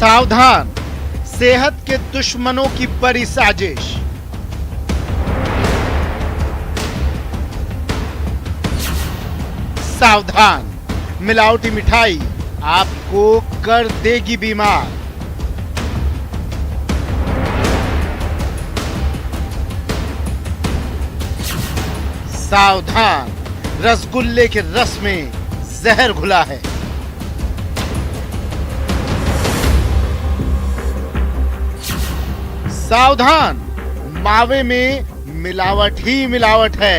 सावधान, सेहत के दुश्मनों की बड़ी साजिश। सावधान, मिलावटी मिठाई आपको कर देगी बीमार। सावधान, रसगुल्ले के रस में जहर घुला है। सावधान, मावे में मिलावट ही मिलावट है।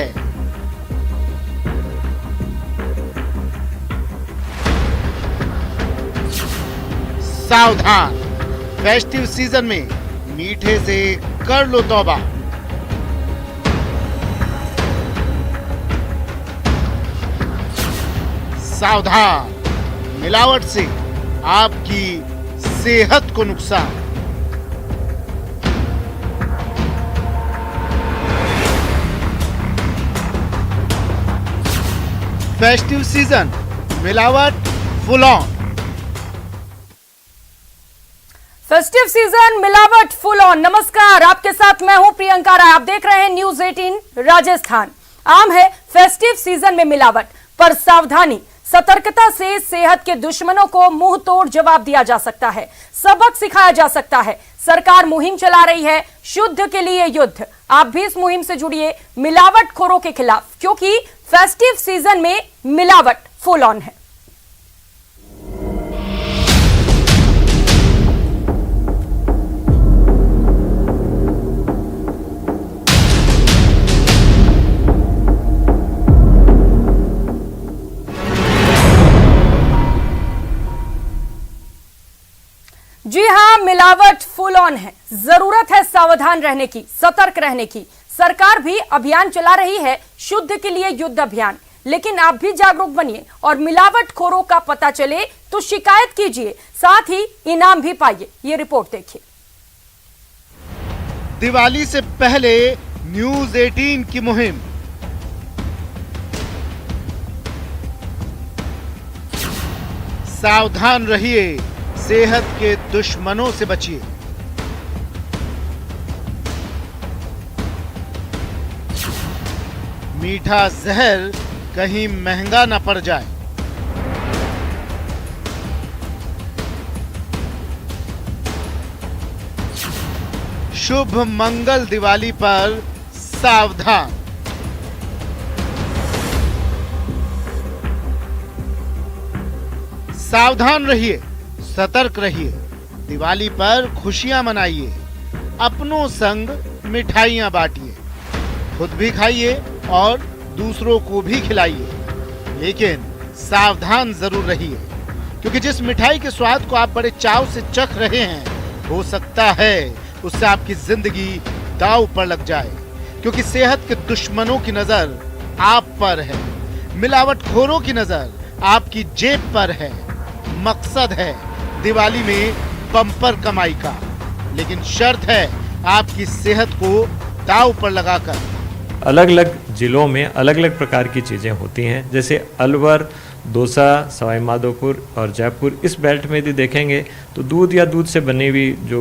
सावधान, फेस्टिव सीजन में मीठे से कर लो तौबा। सावधान, मिलावट से आपकी सेहत को नुकसान। फेस्टिव सीजन, मिलावट फुल ऑन। फेस्टिव सीजन, मिलावट फुल ऑन। नमस्कार, आपके साथ मैं हूं प्रियंका राय। आप देख रहे हैं न्यूज 18 राजस्थान। आम है फेस्टिव सीजन में मिलावट, पर सावधानी, सतर्कता से सेहत के दुश्मनों को मुंह तोड़ जवाब दिया जा सकता है, सबक सिखाया जा सकता है। सरकार मुहिम चला रही है शुद्ध के लिए युद्ध। आप भी इस मुहिम से जुड़िए मिलावटखोरों के खिलाफ, क्योंकि फेस्टिव सीजन में मिलावट फुल ऑन है। जी हां, मिलावट फुल ऑन है। जरूरत है सावधान रहने की, सतर्क रहने की। सरकार भी अभियान चला रही है शुद्ध के लिए युद्ध अभियान, लेकिन आप भी जागरूक बनिए और मिलावटखोरों का पता चले तो शिकायत कीजिए, साथ ही इनाम भी पाइए। ये रिपोर्ट देखिए। दिवाली से पहले न्यूज 18 की मुहिम। सावधान रहिए, सेहत के दुश्मनों से बचिए। मीठा जहर कहीं महंगा न पड़ जाए। शुभ मंगल दिवाली पर सावधान। सावधान रहिए, सतर्क रहिए। दिवाली पर खुशियां मनाइए, अपनों संग मिठाइयां बांटिए, खुद भी खाइए और दूसरों को भी खिलाइए। लेकिन सावधान जरूर रहिए, क्योंकि जिस मिठाई के स्वाद को आप बड़े चाव से चख रहे हैं, हो सकता है उससे आपकी जिंदगी दांव पर लग जाए, क्योंकि सेहत के दुश्मनों की नजर आप पर है, मिलावटखोरों की नजर आपकी जेब पर है। मकसद है दिवाली में बम्पर कमाई का, लेकिन शर्त है आपकी सेहत को दांव पर लगाकर। अलग अलग जिलों में अलग अलग प्रकार की चीज़ें होती हैं, जैसे अलवर, दौसा, सवाई माधोपुर और जयपुर। इस बेल्ट में यदि देखेंगे तो दूध या दूध से बनी हुई जो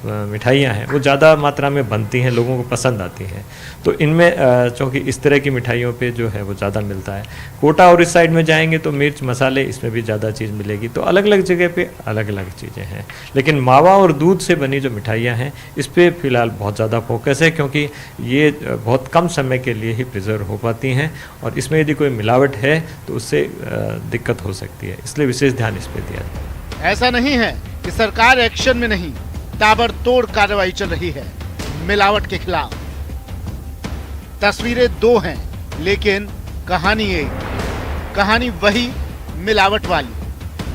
मिठाइयाँ हैं वो ज़्यादा मात्रा में बनती हैं, लोगों को पसंद आती हैं। तो इनमें चूँकि इस तरह की मिठाइयों पे जो है वो ज़्यादा मिलता है। कोटा और इस साइड में जाएंगे तो मिर्च मसाले, इसमें भी ज़्यादा चीज़ मिलेगी। तो अलग अलग जगह पे अलग अलग चीज़ें हैं, लेकिन मावा और दूध से बनी जो मिठाइयाँ हैं इस पर फ़िलहाल बहुत ज़्यादा फोकस है, क्योंकि ये बहुत कम समय के लिए ही प्रिजर्व हो पाती हैं और इसमें यदि कोई मिलावट है तो उससे दिक्कत हो सकती है, इसलिए विशेष ध्यान इस पर दिया जाए। ऐसा नहीं है कि सरकार एक्शन में नहीं, ताबड़तोड़ कार्रवाई चल रही है मिलावट के खिलाफ। तस्वीरें दो हैं, लेकिन कहानी एक। कहानी वही मिलावट वाली,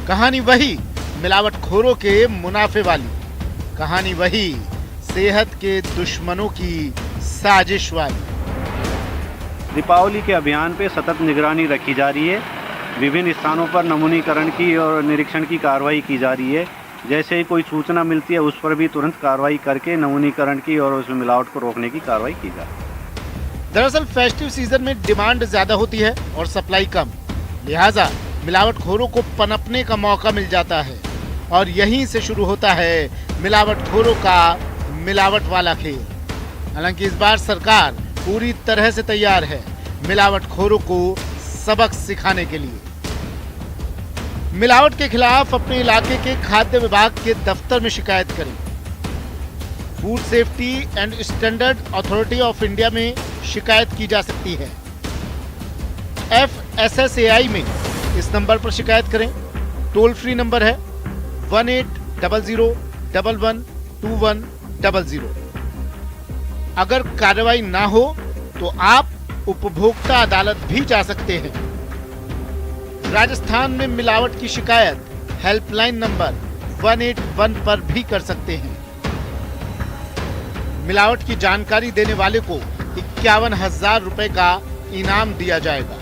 कहानी वही मिलावटखोरों के मुनाफे वाली, कहानी वही सेहत के दुश्मनों की साजिश वाली। दीपावली के अभियान पे सतत निगरानी रखी जा रही है। विभिन्न स्थानों पर नमूनीकरण की और निरीक्षण की कार्रवाई की जा रही है। जैसे ही कोई सूचना मिलती है उस पर भी तुरंत कार्रवाई करके नमूनीकरण की और उसमें मिलावट को रोकने की कार्रवाई की जा रही है। दरअसल फेस्टिव सीजन में डिमांड ज्यादा होती है और सप्लाई कम, लिहाजा मिलावटखोरों को पनपने का मौका मिल जाता है और यहीं से शुरू होता है मिलावटखोरों का मिलावट वाला खेल। हालांकि इस बार सरकार पूरी तरह से तैयार है मिलावटखोरों को सबक सिखाने के लिए। मिलावट के खिलाफ अपने इलाके के खाद्य विभाग के दफ्तर में शिकायत करें। Food safety and standard authority of India में शिकायत की जा सकती है। FSSAI में इस नंबर पर शिकायत करें। टोल फ्री नंबर है 1800112100। अगर कार्रवाई ना हो तो आप उपभोक्ता अदालत भी जा सकते हैं। राजस्थान में मिलावट की शिकायत हेल्पलाइन नंबर 181 पर भी कर सकते हैं। मिलावट की जानकारी देने वाले को 51,000 रुपए का इनाम दिया जाएगा।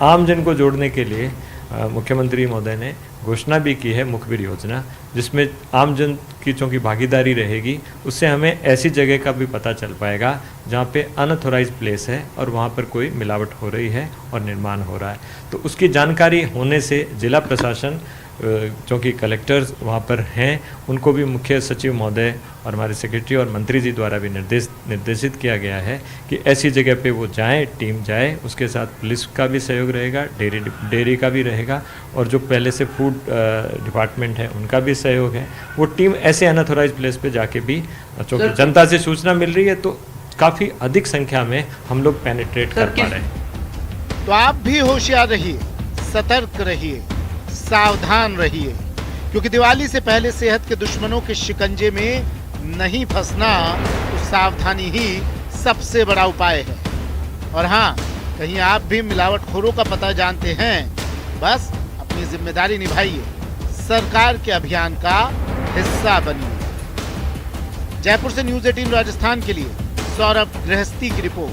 आम जन को जोड़ने के लिए मुख्यमंत्री महोदय ने घोषणा भी की है मुखबिर योजना, जिसमें आम जन की चूँकि भागीदारी रहेगी, उससे हमें ऐसी जगह का भी पता चल पाएगा जहाँ पे अनऑथोराइज प्लेस है और वहाँ पर कोई मिलावट हो रही है और निर्माण हो रहा है। तो उसकी जानकारी होने से जिला प्रशासन, चूँकि कलेक्टर्स वहाँ पर हैं, उनको भी मुख्य सचिव महोदय और हमारे सेक्रेटरी और मंत्री जी द्वारा भी निर्देशित किया गया है कि ऐसी जगह पे वो जाएं, टीम जाए। उसके साथ पुलिस का भी सहयोग रहेगा, डेयरी का भी रहेगा, और जो पहले से फूड डिपार्टमेंट है उनका भी सहयोग है। वो टीम ऐसे अनऑथोराइज प्लेस पे जाके भी, चूँकि जनता से सूचना मिल रही है तो काफ़ी अधिक संख्या में हम लोग पेनिट्रेट कर पा रहे हैं। तो आप भी होशियार रहिए, सतर्क रहिए, सावधान रहिए, क्योंकि दिवाली से पहले सेहत के दुश्मनों के शिकंजे में नहीं फंसना तो सावधानी ही सबसे बड़ा उपाय है। और हाँ, कहीं आप भी मिलावटखोरों का पता जानते हैं, बस अपनी जिम्मेदारी निभाइए, सरकार के अभियान का हिस्सा बनिए। जयपुर से न्यूज़ 18 राजस्थान के लिए सौरभ गृहस्थी की रिपोर्ट।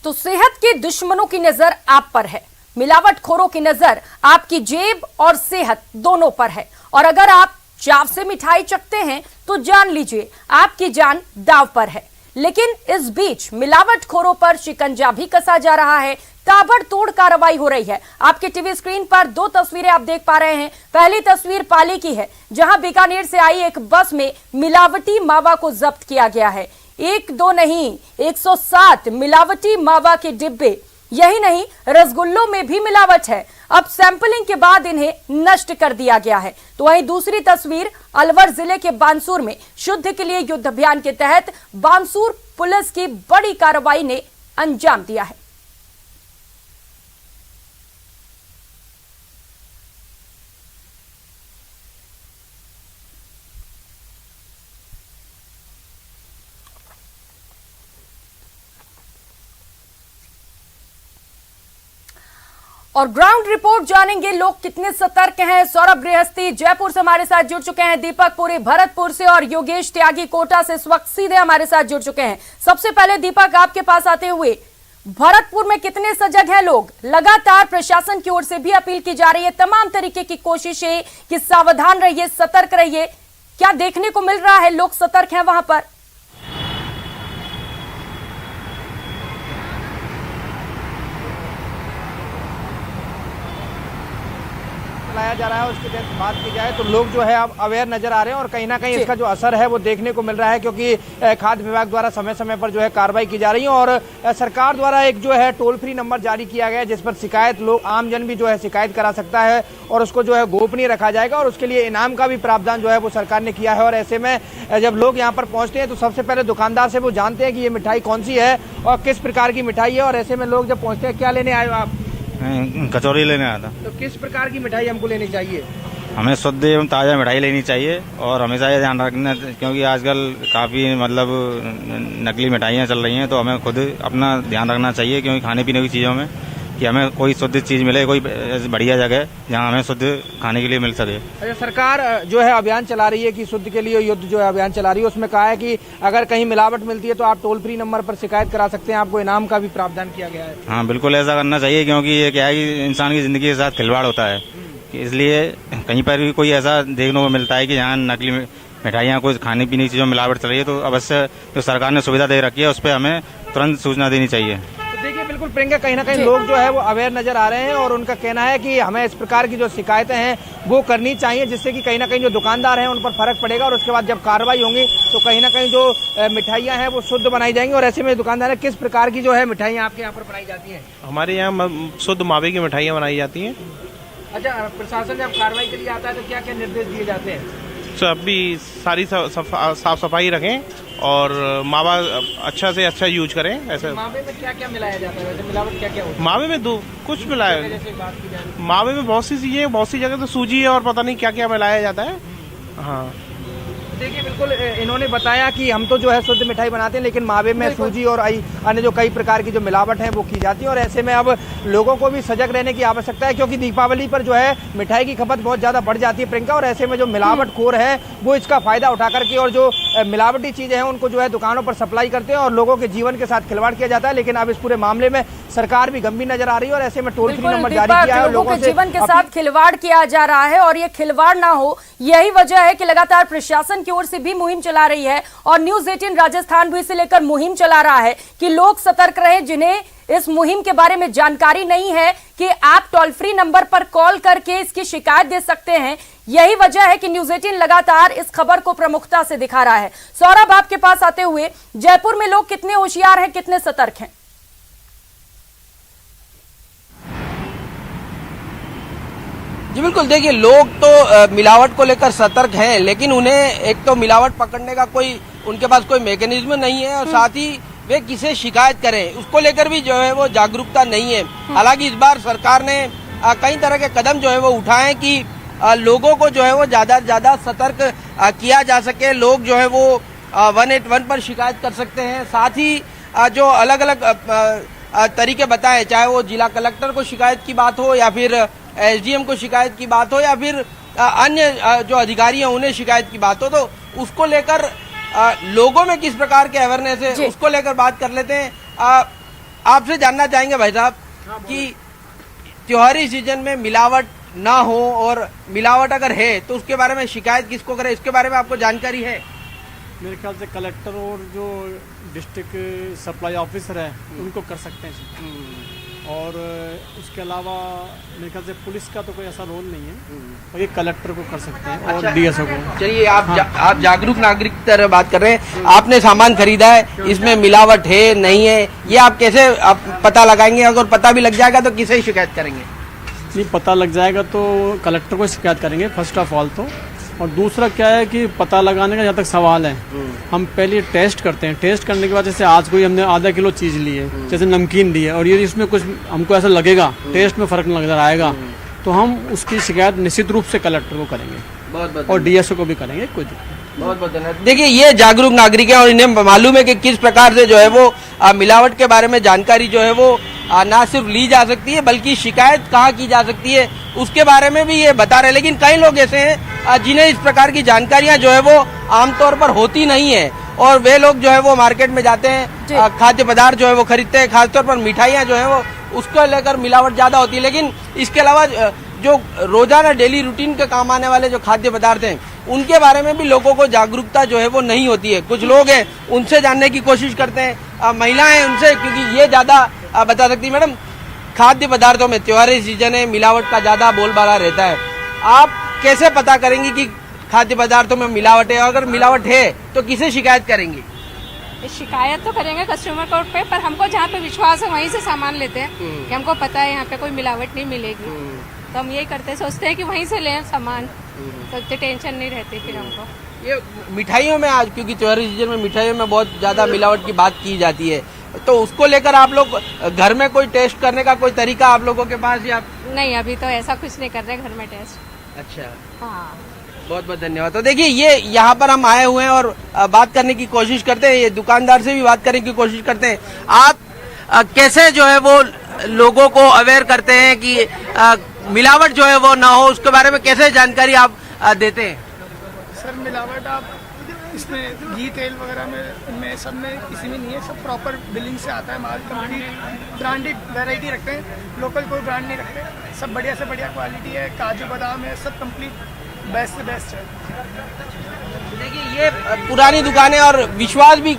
तो सेहत के दुश्मनों की नजर आप पर है, मिलावटखोरों की नजर आपकी जेब और सेहत दोनों पर है। और अगर आप चाव से मिठाई चखते हैं तो जान लीजिए आपकी जान दांव पर है। लेकिन इस बीच मिलावटखोरों पर शिकंजा भी कसा जा रहा है, ताबड़तोड़ कार्रवाई हो रही है। आपके टीवी स्क्रीन पर दो तस्वीरें आप देख पा रहे हैं। पहली तस्वीर पाली की है, जहां बीकानेर से आई एक बस में मिलावटी मावा को जब्त किया गया है। 1 2 नहीं, 107 मिलावटी मावा के डिब्बे। यही नहीं, रसगुल्लों में भी मिलावट है। अब सैंपलिंग के बाद इन्हें नष्ट कर दिया गया है। तो वहीं दूसरी तस्वीर अलवर जिले के बानसूर में शुद्ध के लिए युद्ध अभियान के तहत बानसूर पुलिस की बड़ी कार्रवाई ने अंजाम दिया है। और ग्राउंड रिपोर्ट जानेंगे, लोग कितने सतर्क हैं। सौरभ गृहस्थी जयपुर से हमारे साथ जुड़ चुके हैं, दीपक पुरी भरतपुर से और योगेश त्यागी कोटा से इस वक्त सीधे हमारे साथ जुड़ चुके हैं। सबसे पहले दीपक, आपके पास आते हुए, भरतपुर में कितने सजग हैं लोग? लगातार प्रशासन की ओर से भी अपील की जा रही है, तमाम तरीके की कोशिशें कि सावधान रहिए, सतर्क रहिए। क्या देखने को मिल रहा है, लोग सतर्क हैं वहां पर? लाया जा रहा है, उसकी बात की जाए तो लोग जो है अब अवेयर नजर आ रहे हैं और कहीं ना कहीं इसका जो असर है वो देखने को मिल रहा है, क्योंकि खाद्य विभाग द्वारा समय समय पर जो है कार्रवाई की जा रही है और सरकार द्वारा एक जो है टोल फ्री नंबर जारी किया गया है, जिस पर शिकायत लोग, आमजन भी जो है शिकायत करा सकता है और उसको जो है गोपनीय रखा जाएगा और उसके लिए इनाम का भी प्रावधान जो है वो सरकार ने किया है। और ऐसे में जब लोग यहाँ पर पहुंचते हैं तो सबसे पहले दुकानदार से वो जानते हैं कि ये मिठाई कौन सी है और किस प्रकार की मिठाई है। और ऐसे में लोग जब पहुंचते हैं, क्या लेने आए हो आप? कचौरी लेने आया था। तो किस प्रकार की मिठाई हमको लेनी चाहिए? हमें शुद्ध एवं ताज़ा मिठाई लेनी चाहिए और हमेशा ये ध्यान रखना, क्योंकि आजकल काफ़ी मतलब नकली मिठाइयाँ चल रही हैं, तो हमें खुद अपना ध्यान रखना चाहिए, क्योंकि खाने पीने की चीज़ों में कि हमें कोई शुद्ध चीज़ मिले, कोई बढ़िया जगह जहाँ हमें शुद्ध खाने के लिए मिल सके। अच्छा, सरकार जो है अभियान चला रही है कि शुद्ध के लिए युद्ध जो है अभियान चला रही है, उसमें कहा है कि अगर कहीं मिलावट मिलती है तो आप टोल फ्री नंबर पर शिकायत करा सकते हैं, आपको इनाम का भी प्रावधान किया गया है। हाँ, बिल्कुल ऐसा करना चाहिए, क्योंकि ये क्या है कि इंसान की ज़िंदगी के साथ खिलवाड़ होता है, इसलिए कहीं पर भी कोई ऐसा देखने को मिलता है कि जहाँ नकली मिठाइयाँ, कोई खाने पीने की चीज़ों में मिलावट चल रही है, तो अवश्य जो सरकार ने सुविधा दे रखी है उस पर हमें तुरंत सूचना देनी चाहिए। देखिए, बिल्कुल प्रियंका, कहीं ना कहीं लोग जो है वो अवेयर नजर आ रहे हैं और उनका कहना है कि हमें इस प्रकार की जो शिकायतें हैं वो करनी चाहिए, जिससे कि कहीं ना कहीं जो दुकानदार हैं उन पर फर्क पड़ेगा और उसके बाद जब कार्रवाई होंगी तो कहीं ना कहीं जो मिठाइयाँ हैं वो शुद्ध बनाई जाएंगी। और ऐसे में दुकानदार किस प्रकार की जो है मिठाइयाँ आपके यहाँ पर बनाई जाती हैं? हमारे यहाँ शुद्ध मावे की मिठाइयाँ बनाई जाती हैं। अच्छा, प्रशासन जब कार्रवाई के लिए आता है तो क्या क्या निर्देश दिए जाते हैं? सब भी सारी साफ सफाई रखें और मावा अच्छा से अच्छा यूज करें। ऐसे मावे में क्या क्या मिलाया जाता है? वैसे मिलावट क्या क्या होती है? मावे में कुछ मिलाया, जैसे बात की जाए मावे में बहुत सी चीजें, बहुत सी जगह तो सूजी है और पता नहीं क्या क्या मिलाया जाता है। हाँ, देखिए बिल्कुल इन्होंने बताया कि हम तो जो है शुद्ध मिठाई बनाते हैं, लेकिन मावे में सूजी और अन्य जो कई प्रकार की जो मिलावट है वो की जाती है। और ऐसे में अब लोगों को भी सजग रहने की आवश्यकता है, क्योंकि दीपावली पर जो है मिठाई की खपत बहुत ज्यादा बढ़ जाती है प्रियंका। और ऐसे में जो मिलावटखोर है वो इसका फायदा उठा करके और जो मिलावटी चीजें हैं उनको जो है दुकानों पर सप्लाई करते हैं और लोगों के जीवन के साथ खिलवाड़ किया जाता है। लेकिन अब इस पूरे मामले में सरकार भी गंभीर नजर आ रही है और ऐसे में टोल फ्री नंबर जारी किया है। लोगों के जीवन के साथ खिलवाड़ किया जा रहा है और ये खिलवाड़ ना हो, यही वजह है कि लगातार प्रशासन की ओर से भी मुहिम चला रही है और न्यूज 18 राजस्थान भी इसे लेकर मुहिम चला रहा है कि लोग सतर्क रहे। जिन्हें इस मुहिम के बारे में जानकारी नहीं है कि आप टोल फ्री नंबर पर कॉल करके इसकी शिकायत दे सकते हैं, यही वजह है कि न्यूज 18 लगातार इस खबर को प्रमुखता से दिखा रहा है। सौरभ, आपके पास आते हुए, जयपुर में लोग कितने होशियार हैं, कितने सतर्क हैं? जी बिल्कुल, देखिए लोग तो मिलावट को लेकर सतर्क हैं, लेकिन उन्हें एक तो मिलावट पकड़ने का उनके पास कोई मैकेनिज्म नहीं है और साथ ही वे किसे शिकायत करें उसको लेकर भी जो है वो जागरूकता नहीं है। हालांकि इस बार सरकार ने कई तरह के कदम जो है वो उठाए कि लोगों को जो है वो ज्यादा से ज्यादा सतर्क किया जा सके। लोग जो है वो 181 पर शिकायत कर सकते हैं। साथ ही जो अलग अलग तरीके बताए, चाहे वो जिला कलेक्टर को शिकायत की बात हो या फिर एसडीएम को शिकायत की बात हो या फिर अन्य जो अधिकारी हैं उन्हें शिकायत की बात हो, तो उसको लेकर लोगों में किस प्रकार के अवेयरनेस है उसको लेकर बात कर लेते हैं। आपसे जानना चाहेंगे भाई साहब कि त्योहारी सीजन में मिलावट ना हो और मिलावट अगर है तो उसके बारे में शिकायत किसको करें, इसके बारे में आपको जानकारी है? मेरे ख्याल से कलेक्टर और जो डिस्ट्रिक्ट सप्लाई ऑफिसर है उनको कर सकते हैं और उसके अलावा मेरे ख्याल से पुलिस का तो कोई ऐसा रोल नहीं है और ये कलेक्टर को कर सकते हैं और डीएसओ को। चलिए, आप जागरूक नागरिक की तरह बात कर रहे हैं। आपने सामान खरीदा है, इसमें मिलावट है नहीं है, ये आप कैसे पता लगाएंगे? अगर पता भी लग जाएगा तो किसे शिकायत करेंगे? नहीं, पता लग जाएगा तो कलेक्टर को शिकायत करेंगे फर्स्ट ऑफ ऑल तो। और दूसरा क्या है कि पता लगाने का जहाँ तक सवाल है, हम पहले टेस्ट करते हैं। टेस्ट करने के बाद जैसे आज कोई हमने आधा किलो चीज़ ली है, जैसे नमकीन ली है और ये इसमें कुछ हमको ऐसा लगेगा, टेस्ट में फर्क नजर आएगा, तो हम उसकी शिकायत निश्चित रूप से कलेक्टर को करेंगे और डीएसओ को भी करेंगे। कुछ बहुत बहुत धन्यवाद। देखिए, ये जागरूक नागरिक है और इन्हें मालूम है कि किस प्रकार से जो है वो मिलावट के बारे में जानकारी जो है वो ना सिर्फ ली जा सकती है बल्कि शिकायत कहाँ की जा सकती है उसके बारे में भी ये बता रहे हैं। लेकिन कई लोग ऐसे हैं जिन्हें इस प्रकार की जानकारियां जो है वो आमतौर पर होती नहीं है और वे लोग जो है वो मार्केट में जाते हैं, खाद्य पदार्थ जो है वो खरीदते हैं, खासतौर पर मिठाइयां जो है वो उसको लेकर मिलावट ज्यादा होती है। लेकिन इसके अलावा जो रोजाना डेली रूटीन के काम आने वाले जो खाद्य पदार्थ हैं उनके बारे में भी लोगों को जागरूकता जो है वो नहीं होती है। कुछ लोग हैं उनसे जानने की कोशिश करते हैं, महिलाएं उनसे, क्योंकि ये ज्यादा बता सकती है। मैडम, खाद्य पदार्थों में त्योहारी सीजन है, मिलावट का ज्यादा बोलबाला रहता है, आप कैसे पता करेंगे कि खाद्य पदार्थों में मिलावट है? अगर मिलावट है तो किसे शिकायत करेंगे? शिकायत तो करेंगे कस्टमर कोर्ट पे, पर हमको जहाँ पे विश्वास है वहीं से सामान लेते हैं कि हमको पता है यहाँ पे कोई मिलावट नहीं मिलेगी, तो हम यही करते हैं, सोचते हैं कि वहीं से लें सामान, तो इतनी टेंशन नहीं रहती फिर हमको। ये मिठाइयों में आज, क्योंकि त्योहारी सीजन में मिठाइयों में बहुत ज्यादा मिलावट की बात की जाती है, तो उसको लेकर आप लोग घर में कोई टेस्ट करने का कोई तरीका आप लोगों के पास या? नहीं, अभी तो ऐसा कुछ नहीं कर रहे घर में टेस्ट। अच्छा, हाँ, बहुत बहुत धन्यवाद। तो देखिए, ये यहाँ पर हम आए हुए हैं और बात करने की कोशिश करते हैं, ये दुकानदार से भी बात करने की कोशिश करते हैं। आप कैसे जो है वो लोगों को अवेयर करते हैं कि मिलावट जो है वो ना हो, उसके बारे में कैसे जानकारी आप देते हैं? सर, मिलावट आप इसमें घी तेल वगैरह में इनमें सब में किसी में नहीं है, सब प्रॉपर बिलिंग से आता है माल, कंप्लीट ब्रांडेड वैरायटी रखते हैं, लोकल कोई ब्रांड नहीं रखते, सब बढ़िया से बढ़िया क्वालिटी है, काजू बादाम है, सब कंप्लीट बेस्ट से बेस्ट है। देखिए, ये पुरानी दुकानें और विश्वास भी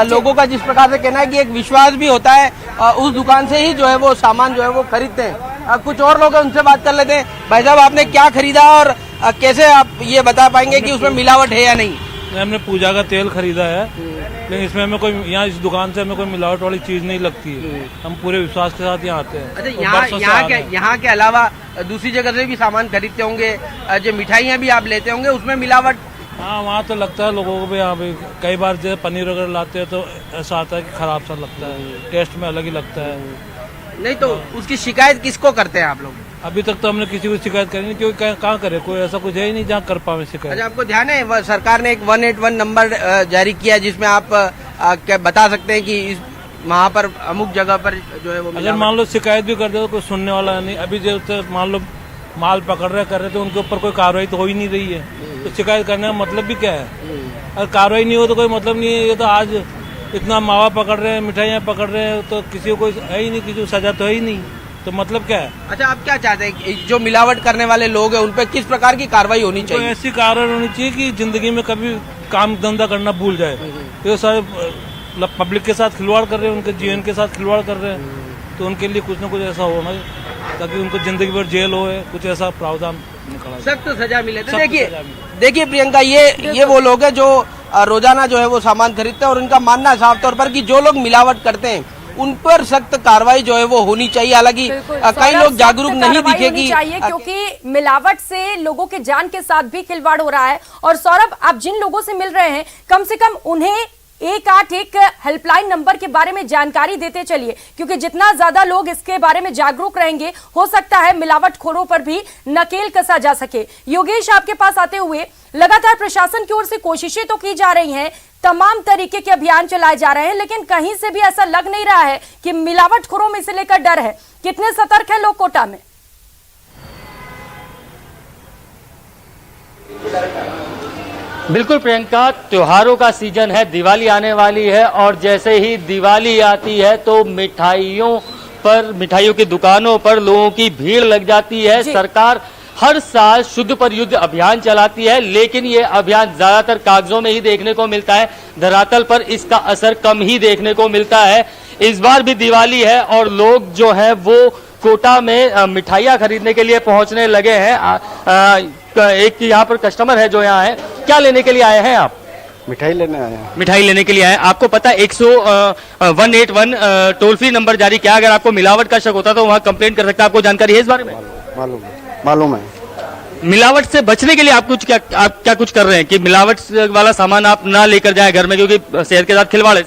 लोगों का जिस प्रकार से कहना है कि एक विश्वास भी होता है, उस दुकान से ही जो है वो सामान जो है वो खरीदते हैं। कुछ और लोग हैं, उनसे बात कर लेते हैं। भाई साहब, आपने क्या खरीदा और कैसे आप ये बता पाएंगे कि उसमें मिलावट है या नहीं? हमने पूजा का तेल खरीदा है, लेकिन इसमें हमें कोई, यहाँ इस दुकान से हमें कोई मिलावट वाली चीज नहीं लगती है। हम पूरे विश्वास के साथ यहाँ आते हैं। अच्छा, यहाँ के अलावा दूसरी जगह से भी सामान खरीदते होंगे, जो मिठाइयाँ भी आप लेते होंगे, उसमें मिलावट? हाँ, वहाँ तो लगता है लोगों को भी। यहाँ पे कई बार जो पनीर वगैरह लाते हैं तो ऐसा आता है कि खराब सा लगता है, टेस्ट में अलग ही लगता है। नहीं तो उसकी शिकायत किसको करते हैं आप लोग? अभी तक तो हमने किसी को शिकायत करी नहीं, क्योंकि कहाँ करे, कोई ऐसा कुछ है ही नहीं जहाँ कर पावे शिकायत। अच्छा, आपको ध्यान है सरकार ने एक 181 नंबर जारी किया, जिसमें आप क्या बता सकते हैं कि इस वहाँ पर अमुक जगह पर जो है वो अगर मान लो शिकायत भी कर दे तो कोई सुनने वाला नहीं। अभी जो मान लो माल पकड़ रहे कर रहे तो उनके ऊपर कोई कार्रवाई तो हो ही नहीं रही है, तो शिकायत करने का मतलब भी क्या है? अगर कार्रवाई नहीं हो तो कोई मतलब नहीं है। ये तो आज इतना मावा पकड़ रहे हैं, मिठाइयाँ पकड़ रहे हैं, तो किसी को कोई है ही नहीं, किसी को सजा तो है ही नहीं, तो मतलब क्या है? अच्छा, आप क्या चाहते हैं कि जो मिलावट करने वाले लोग हैं उन पर किस प्रकार की कार्रवाई होनी चाहिए? ऐसी कार्रवाई होनी चाहिए कि जिंदगी में कभी काम धंधा करना भूल जाए। ये सारे पब्लिक के साथ खिलवाड़ कर रहे हैं, उनके जीवन के साथ खिलवाड़ कर रहे हैं, तो उनके लिए कुछ न कुछ ऐसा होना ताकि उनको जिंदगी भर जेल हो, कुछ ऐसा प्रावधान निकाला, सख्त सजा मिले। तो देखिए प्रियंका, ये वो लोग हैं जो रोजाना जो है वो सामान खरीदते हैं, और उनका मानना है साफ तौर पर कि जो लोग मिलावट करते हैं उन पर सख्त कार्रवाई जो है वो होनी चाहिए। हालांकि कई लोग जागरूक नहीं दिखेगी, क्योंकि मिलावट से लोगों के जान के साथ भी खिलवाड़ हो रहा है। और सौरभ, आप जिन लोगों से मिल रहे हैं, कम से कम उन्हें 181 हेल्पलाइन नंबर के बारे में जानकारी देते चलिए, क्योंकि जितना ज्यादा लोग इसके बारे में जागरूक रहेंगे, हो सकता है मिलावटखोरों पर भी नकेल कसा जा सके। योगेश, आपके पास आते हुए, लगातार प्रशासन की ओर से कोशिशें तो की जा रही हैं, तमाम तरीके के अभियान चलाए जा रहे हैं, लेकिन कहीं से भी ऐसा लग नहीं रहा है कि मिलावटखोरों में इसे लेकर डर है। कितने सतर्क है लोग कोटा में? बिल्कुल प्रियंका, त्योहारों का सीजन है, दिवाली आने वाली है, और जैसे ही दिवाली आती है तो मिठाइयों की दुकानों पर लोगों की भीड़ लग जाती है। सरकार हर साल शुद्ध पर युद्ध अभियान चलाती है, लेकिन ये अभियान ज्यादातर कागजों में ही देखने को मिलता है, धरातल पर इसका असर कम ही देखने को मिलता है। इस बार भी दिवाली है और लोग जो है वो कोटा में मिठाइयाँ खरीदने के लिए पहुंचने लगे हैं। एक यहाँ पर कस्टमर है जो यहाँ है, क्या लेने के लिए आए हैं आप? मिठाई लेने आए हैं। मिठाई लेने के लिए आए। आपको पता है 181 टोल फ्री नंबर जारी किया, अगर आपको मिलावट का शक होता तो वहाँ कंप्लेंट कर सकता है। आपको जानकारी है इस बारे में? मालूम है। मिलावट से बचने के लिए आप क्या कुछ कर रहे हैं कि मिलावट वाला सामान आप ना लेकर जाए घर में, क्योंकि सेहत के साथ खिलवाड़ है?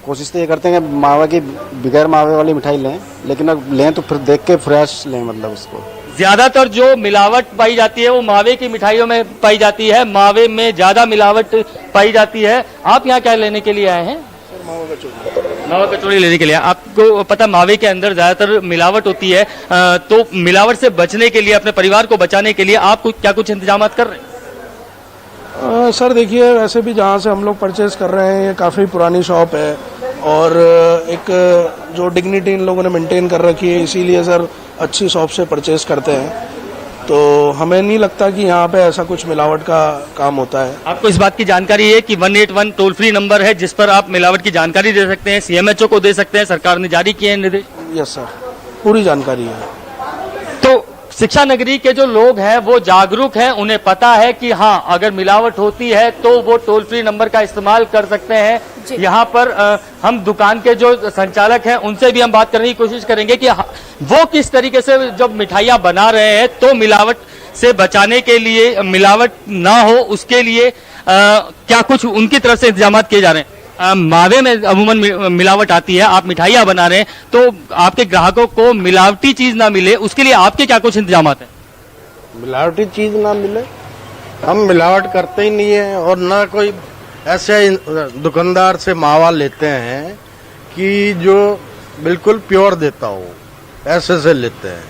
कोशिश तो ये करते हैं कि मावा की बगैर मावे वाली मिठाई लें, लेकिन अब लें तो फिर देख के फ्रेश लें, मतलब उसको। ज्यादातर जो मिलावट पाई जाती है वो मावे की मिठाइयों में पाई जाती है, मावे में ज्यादा मिलावट पाई जाती है। आप यहाँ क्या लेने के लिए आए हैं? मावा कचौड़ी लेने के लिए। आपको पता मावे के अंदर ज्यादातर मिलावट होती है, तो मिलावट से बचने के लिए, अपने परिवार को बचाने के लिए आप क्या कुछ इंतजाम कर रहे हैं? सर देखिए, वैसे भी जहाँ से हम लोग परचेज कर रहे हैं ये काफ़ी पुरानी शॉप है, और एक जो डिग्निटी इन लोगों ने मेंटेन कर रखी है, इसीलिए सर अच्छी शॉप से परचेज करते हैं। तो हमें नहीं लगता कि यहाँ पे ऐसा कुछ मिलावट का काम होता है। आपको इस बात की जानकारी है कि 181 टोल फ्री नंबर है जिस पर आप मिलावट की जानकारी दे सकते हैं, CMHO को दे सकते हैं, सरकार ने जारी किए हैं निर्देश? यस सर, पूरी जानकारी है। तो शिक्षा नगरी के जो लोग हैं वो जागरूक हैं, उन्हें पता है कि हाँ, अगर मिलावट होती है तो वो टोल फ्री नंबर का इस्तेमाल कर सकते हैं। यहाँ पर हम दुकान के जो संचालक हैं उनसे भी हम बात करने की कोशिश करेंगे कि वो किस तरीके से जब मिठाइयाँ बना रहे हैं तो मिलावट से बचाने के लिए, मिलावट ना हो उसके लिए क्या कुछ उनकी तरफ से इंतजाम किए जा रहे हैं। मावे में अमूमन मिलावट आती है, आप मिठाइयाँ बना रहे हैं, तो आपके ग्राहकों को मिलावटी चीज ना मिले उसके लिए आपके क्या कुछ इंतजाम हैं? मिलावटी चीज ना मिले, हम मिलावट करते ही नहीं है, और ना कोई ऐसे दुकानदार से मावा लेते हैं कि जो बिल्कुल प्योर देता हो, ऐसे से लेते हैं,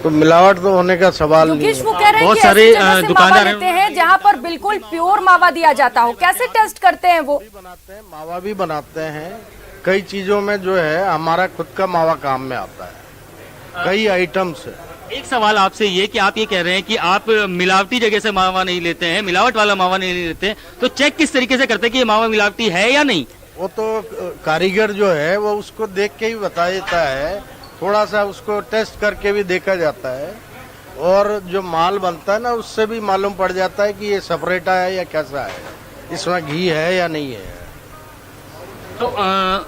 तो मिलावट तो होने का सवाल नहीं है। वो कह रहे हैं बहुत सारे दुकानदार लेते हैं जहां पर बिल्कुल प्योर मावा दिया जाता हो, कैसे टेस्ट करते हैं? वो बनाते हैं, मावा भी बनाते हैं, कई चीजों में जो है हमारा खुद का मावा काम में आता है, कई आइटम्स है। एक सवाल आपसे ये कि आप ये कह रहे हैं कि आप मिलावटी जगह से मावा नहीं लेते हैं, मिलावट वाला मावा नहीं लेते हैं, तो चेक किस तरीके से करते हैं कि ये मावा मिलावटी है या नहीं? वो तो कारीगर जो है वो उसको देख के ही बता देता है, थोड़ा सा उसको टेस्ट करके भी देखा जाता है, और जो माल बनता है ना उससे भी मालूम पड़ जाता है कि ये सेपरेटा है या कैसा है, इसमें घी है या नहीं है। तो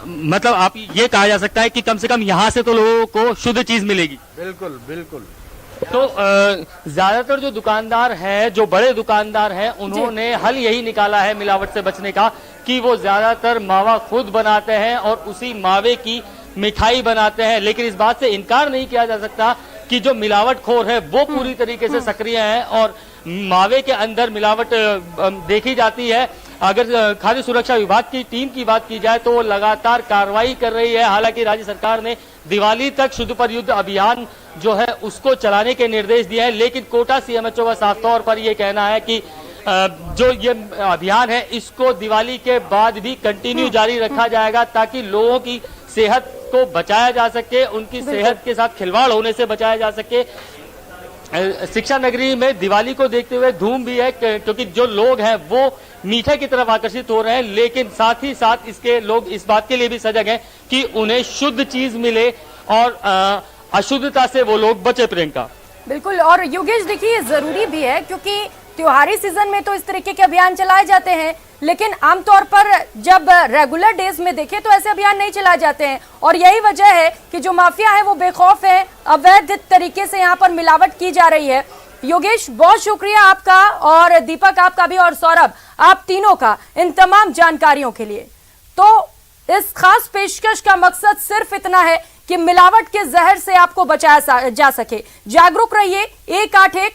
मतलब आप ये कहा जा सकता है कि कम से कम यहाँ से तो लोगों को शुद्ध चीज मिलेगी। बिल्कुल बिल्कुल। तो ज्यादातर जो दुकानदार हैं, जो बड़े दुकानदार हैं, उन्होंने हल यही निकाला है मिलावट से बचने का कि वो ज्यादातर मावा खुद बनाते हैं और उसी मावे की मिठाई बनाते हैं। लेकिन इस बात से इनकार नहीं किया जा सकता कि जो मिलावटखोर है वो पूरी तरीके से सक्रिय है और मावे के अंदर मिलावट देखी जाती है। अगर खाद्य सुरक्षा विभाग की टीम की बात की जाए तो वो लगातार कार्रवाई कर रही है। हालांकि राज्य सरकार ने दिवाली तक शुद्ध पर युद्ध अभियान जो है उसको चलाने के निर्देश दिए हैं, लेकिन कोटा सीएमएचओ का साफ तौर पर ये कहना है कि जो ये अभियान है इसको दिवाली के बाद भी कंटिन्यू जारी रखा जाएगा ताकि लोगों की सेहत को बचाया जा सके, उनकी सेहत के साथ खिलवाड़ होने से बचाया जा सके। शिक्षा नगरी में दिवाली को देखते हुए धूम भी है क्योंकि जो लोग हैं वो मीठे की तरफ आकर्षित हो रहे हैं, लेकिन साथ ही साथ इसके लोग इस बात के लिए भी सजग हैं कि उन्हें शुद्ध चीज मिले और अशुद्धता से वो लोग बचे। प्रियंका बिल्कुल। और योगेश देखिए जरूरी भी है क्योंकि त्योहारी सीजन में तो इस तरीके के अभियान चलाए जाते हैं, लेकिन आमतौर पर जब रेगुलर डेज में देखें तो ऐसे अभियान नहीं चलाए जाते हैं। और यही वजह है कि जो माफिया है वो बेखौफ है, अवैध तरीके से यहाँ पर मिलावट की जा रही है। योगेश बहुत शुक्रिया आपका, और दीपक आपका भी, और सौरभ आप तीनों का इन तमाम जानकारियों के लिए। तो इस खास पेशकश का मकसद सिर्फ इतना है कि मिलावट के जहर से आपको बचाया जा सके। जागरूक रहिए। 181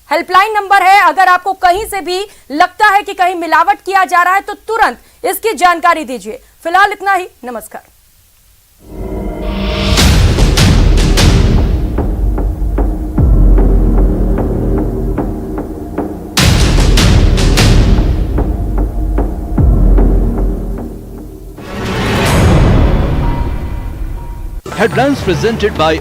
हेल्पलाइन नंबर है। अगर आपको कहीं से भी लगता है कि कहीं मिलावट किया जा रहा है तो तुरंत इसकी जानकारी दीजिए। फिलहाल इतना ही। नमस्कार। Headlines presented by